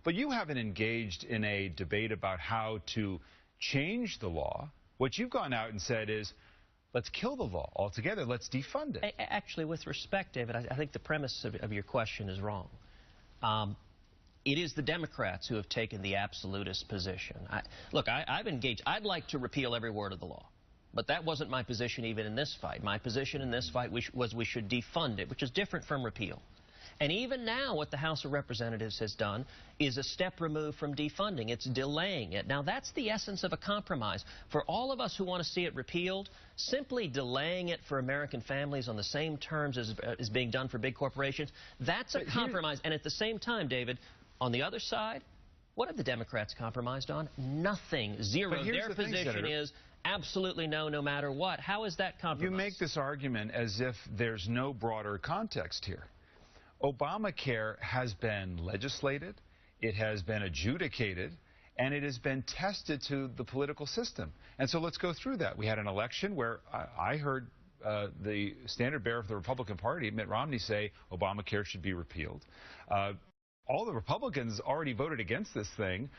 But you haven't engaged in a debate about how to change the law. What you've gone out and said is, let's kill the law altogether. Let's defund it. Actually, with respect, David, I think the premise of your question is wrong. It is the Democrats who have taken the absolutist position. Look, I've engaged. I'd like to repeal every word of the law. But that wasn't my position even in this fight. My position in this fight was we should defund it, which is different from repeal. And even now, what the House of Representatives has done is a step removed from defunding. It's delaying it. Now, that's the essence of a compromise. For all of us who want to see it repealed, simply delaying it for American families on the same terms as being done for big corporations, that's a compromise. And at the same time, David, on the other side, what have the Democrats compromised on? Nothing. Zero. Their position is absolutely no, no matter what. How is that compromise? You make this argument as if there's no broader context here. Obamacare has been legislated, it has been adjudicated, and it has been tested to the political system. And so let's go through that. We had an election where I heard the standard bearer of the Republican Party, Mitt Romney, say Obamacare should be repealed. All the Republicans already voted against this thing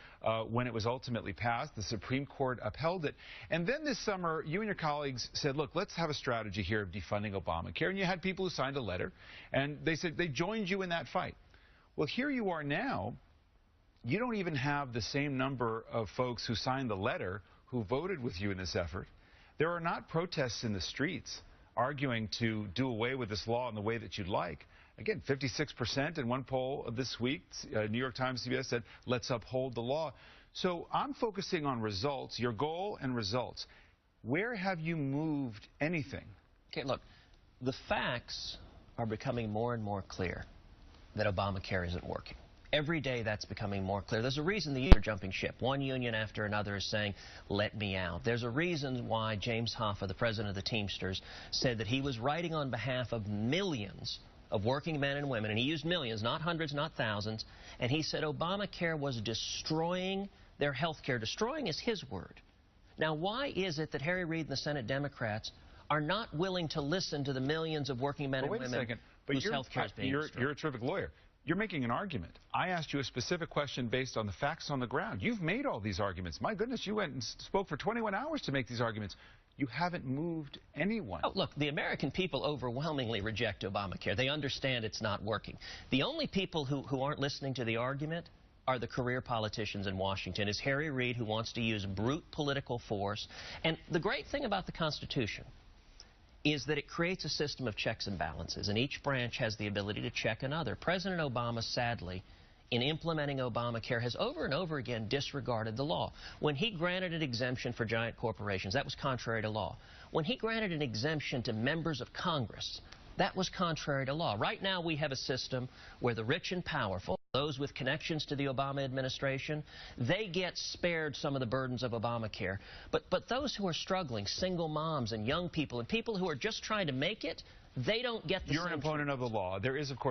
when it was ultimately passed. The Supreme Court upheld it. And then this summer, you and your colleagues said, look, let's have a strategy here of defunding Obamacare. And you had people who signed a letter, and they said they joined you in that fight. Well, here you are now. You don't even have the same number of folks who signed the letter who voted with you in this effort. There are not protests in the streets arguing to do away with this law in the way that you'd like. Again, 56% in one poll this week, New York Times, CBS said, let's uphold the law. So I'm focusing on results, your goal and results. Where have you moved anything? Okay, look, the facts are becoming more and more clear that Obamacare isn't working. Every day that's becoming more clear. There's a reason the unions are jumping ship. One union after another is saying, let me out. There's a reason why James Hoffa, the president of the Teamsters, said that he was writing on behalf of millions of working men and women, and he used millions, not hundreds, not thousands, and he said Obamacare was destroying their health care. Destroying is his word. Now, why is it that Harry Reid and the Senate Democrats are not willing to listen to the millions of working men and women whose health care is being destroyed? You're a terrific lawyer. You're making an argument. I asked you a specific question based on the facts on the ground. You've made all these arguments. My goodness, you went and spoke for 21 hours to make these arguments. You haven't moved anyone. Oh, look, the American people overwhelmingly reject Obamacare. They understand it's not working. The only people who aren't listening to the argument are the career politicians in Washington. It's Harry Reid who wants to use brute political force. And the great thing about the Constitution is that it creates a system of checks and balances, and each branch has the ability to check another. President Obama, sadly, in implementing Obamacare, has over and over again disregarded the law. When he granted an exemption for giant corporations, that was contrary to law. When he granted an exemption to members of Congress, that was contrary to law. Right now we have a system where the rich and powerful, those with connections to the Obama administration, they get spared some of the burdens of Obamacare. But those who are struggling, single moms and young people and people who are just trying to make it, they don't get the same. You're an opponent of the law. There is, of course,